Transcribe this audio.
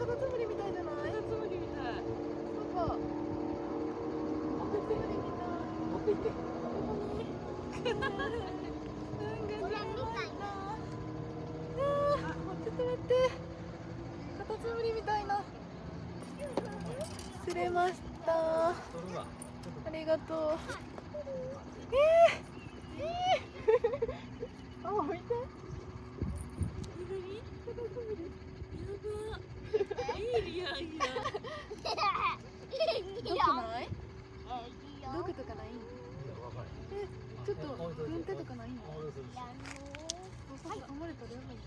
カタツムリみたいじゃない？カタツムリみたい。パパ。カタツムリみたい。持って行って。ここに。なんかちょっと待って。カタツムリみたいな。釣れました。ありがとう。あ、見て。毒とかない？ちょっと軍手とかないの？噛まれたらやばい。